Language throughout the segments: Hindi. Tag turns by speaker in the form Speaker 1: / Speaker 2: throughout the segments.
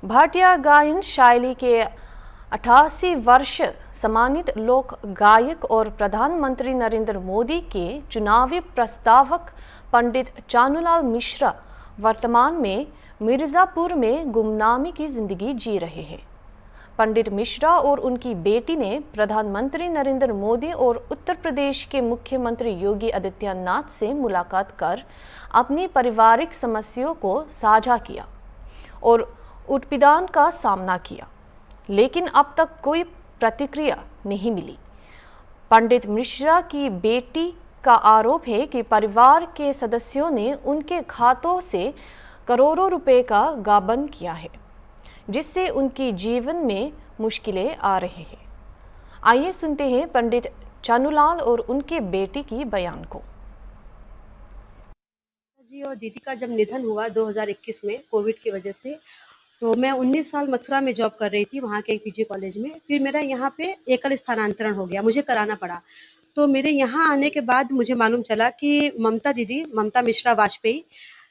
Speaker 1: भाटिया गायन शैली के 88 वर्ष सम्मानित लोक गायक और प्रधानमंत्री नरेंद्र मोदी के चुनावी प्रस्तावक पंडित चानूलाल मिश्रा वर्तमान में मिर्जापुर में गुमनामी की जिंदगी जी रहे हैं। पंडित मिश्रा और उनकी बेटी ने प्रधानमंत्री नरेंद्र मोदी और उत्तर प्रदेश के मुख्यमंत्री योगी आदित्यनाथ से मुलाकात कर अपनी पारिवारिक समस्याओं को साझा किया और उत्पीड़न का सामना किया, लेकिन अब तक कोई प्रतिक्रिया नहीं मिली। पंडित मिश्रा की बेटी का आरोप है कि परिवार के सदस्यों ने उनके खातों से करोड़ों रुपए का गबन किया है, जिससे उनकी जीवन में मुश्किलें आ रही हैं। आइए सुनते हैं पंडित चानूलाल और उनके बेटी की बयान को।
Speaker 2: जी और दीदी का जब निधन हुआ 2021 में कोविड की वजह से, तो मैं 19 साल मथुरा में जॉब कर रही थी, वहाँ के एक पीजी कॉलेज में। फिर मेरा यहाँ पे एकल स्थानांतरण हो गया, मुझे कराना पड़ा। तो मेरे यहाँ आने के बाद मुझे मालूम चला कि ममता मिश्रा वाजपेयी,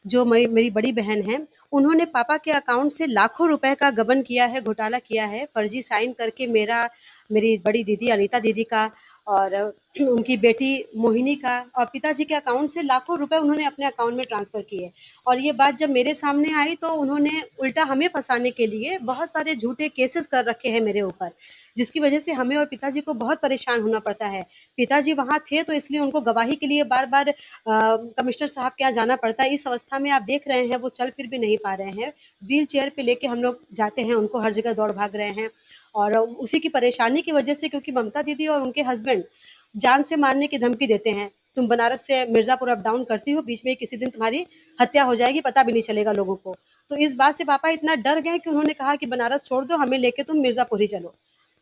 Speaker 2: जो मेरी बड़ी बहन है, उन्होंने पापा के अकाउंट से लाखों रुपए का गबन किया है, घोटाला किया है, फर्जी साइन करके मेरी बड़ी दीदी अनीता दीदी का और उनकी बेटी मोहिनी का और पिताजी के अकाउंट से लाखों रुपए उन्होंने अपने अकाउंट में ट्रांसफर किए। और ये बात जब मेरे सामने आई तो उन्होंने उल्टा हमें फंसाने के लिए बहुत सारे झूठे केसेस कर रखे हैं मेरे ऊपर, जिसकी वजह से हमें और पिताजी को बहुत परेशान होना पड़ता है। पिताजी वहाँ थे तो इसलिए उनको गवाही के लिए बार बार कमिश्नर साहब के यहाँ जाना पड़ता है। इस अवस्था में आप देख रहे हैं वो चल फिर भी नहीं पा रहे हैं, व्हील चेयर पे लेके हम लोग जाते हैं, उनको हर जगह दौड़ भाग रहे हैं। और उसी की परेशानी की वजह से, क्योंकि ममता दीदी और उनके हस्बैंड जान से मारने की धमकी देते हैं, तुम बनारस से मिर्जापुर अप डाउन करती हो, बीच में किसी दिन तुम्हारी हत्या हो जाएगी, पता भी नहीं चलेगा लोगों को। तो इस बात से पापा इतना डर गए कि उन्होंने कहा कि बनारस छोड़ दो, हमें लेके तुम मिर्जापुर ही चलो।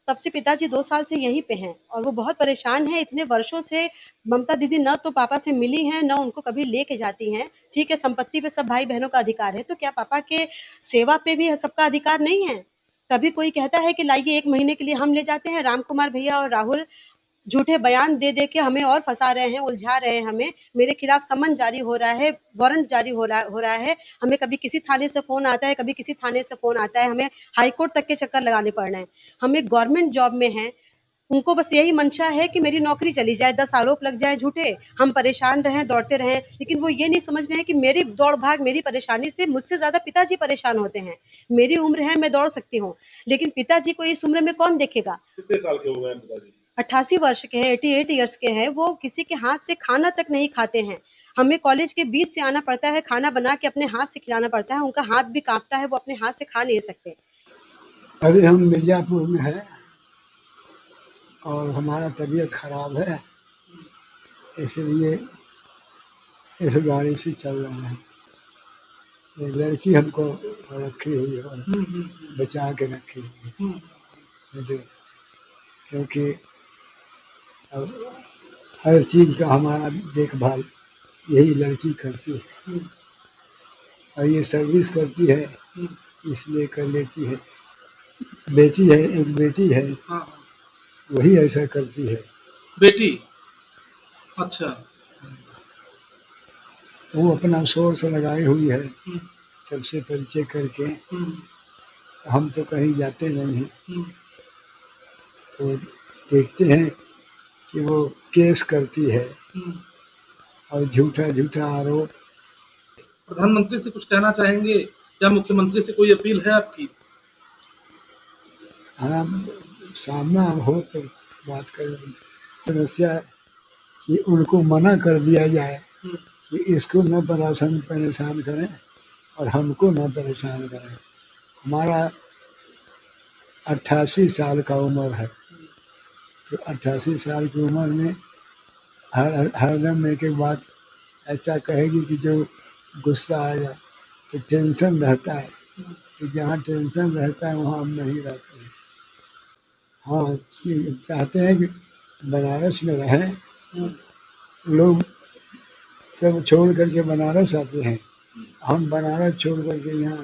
Speaker 2: तब से पिताजी 2 साल से यहीं पे हैं और वो बहुत परेशान हैं। इतने वर्षों से ममता दीदी न तो पापा से मिली हैं, न उनको कभी लेके जाती हैं। ठीक है, संपत्ति पे सब भाई बहनों का अधिकार है, तो क्या पापा के सेवा पे भी सबका अधिकार नहीं है? तभी कोई कहता है कि लाइए 1 महीने के लिए हम ले जाते हैं। राम कुमार भैया और राहुल झूठे बयान दे के हमें और फंसा रहे हैं, उलझा रहे हैं हमें। मेरे खिलाफ समन जारी हो रहा है, वारंट जारी हो रहा है। हमें कभी किसी थाने से फ़ोन आता है, कभी किसी थाने से फ़ोन आता है। हमें हाई कोर्ट तक के चक्कर लगाने पड़ रहे हैं। हम एक गवर्नमेंट जॉब में हैं, उनको बस यही मंशा है कि मेरी नौकरी चली जाए, 10 आरोप लग जाएँ झूठे, हम परेशान रहें, दौड़ते रहें। लेकिन वो ये नहीं समझ रहे हैं कि मेरी दौड़-भाग, मेरी परेशानी से मुझसे ज़्यादा पिताजी परेशान होते हैं। मेरी उम्र है, मैं दौड़ सकती हूँ, लेकिन पिताजी को इस उम्र में कौन देखेगा?
Speaker 3: कितने साल के हो गए हैं पिताजी?
Speaker 2: 88 वर्ष के हैं, 88 इयर्स के हैं। वो किसी के हाथ से खाना तक नहीं खाते हैं। हमें कॉलेज के बीच से आना पड़ता है, खाना बना के अपने हाथ से खिलाना पड़ता है। उनका हाथ भी काँपता है, वो अपने हाथ से खा नहीं सकते।
Speaker 4: अभी हम मिर्जापुर में हैं और हमारा तबीयत खराब है, इसलिए इस गाड़ी से चल रहे हैं। ये लड़की हमको रखी हुई है, बचा के रखी हुई है, क्योंकि अब हर चीज़ का हमारा देखभाल यही लड़की करती है और ये सर्विस करती है, इसलिए कर लेती है। बेटी है, एक बेटी है, वही ऐसा करती है।
Speaker 3: बेटी? अच्छा।
Speaker 4: वो अपना सोर्स लगाई हुई है, सबसे परिचय करके। हम तो कहीं जाते नहीं हैं, तो देखते हैं कि वो केस करती है और झूठा आरोप।
Speaker 3: प्रधानमंत्री से कुछ कहना चाहेंगे या मुख्यमंत्री से कोई अपील है आपकी?
Speaker 4: हाँ, सामना हो तो बात करें। समस्या कि उनको मना कर दिया जाए कि इसको न परेशान करें और हमको न परेशान करें। हमारा 88 साल का उम्र है, तो 88 साल की उम्र में हरदम एक बात ऐसा कहेगी कि जो गुस्सा आएगा, तो टेंशन रहता है। तो जहाँ टेंशन रहता है वहाँ हम नहीं रहते हैं। हाँ, चाहते हैं कि बनारस में रहें। लोग सब छोड़ करके बनारस आते हैं, हम बनारस छोड़ करके यहाँ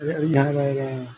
Speaker 4: रह रहे हैं।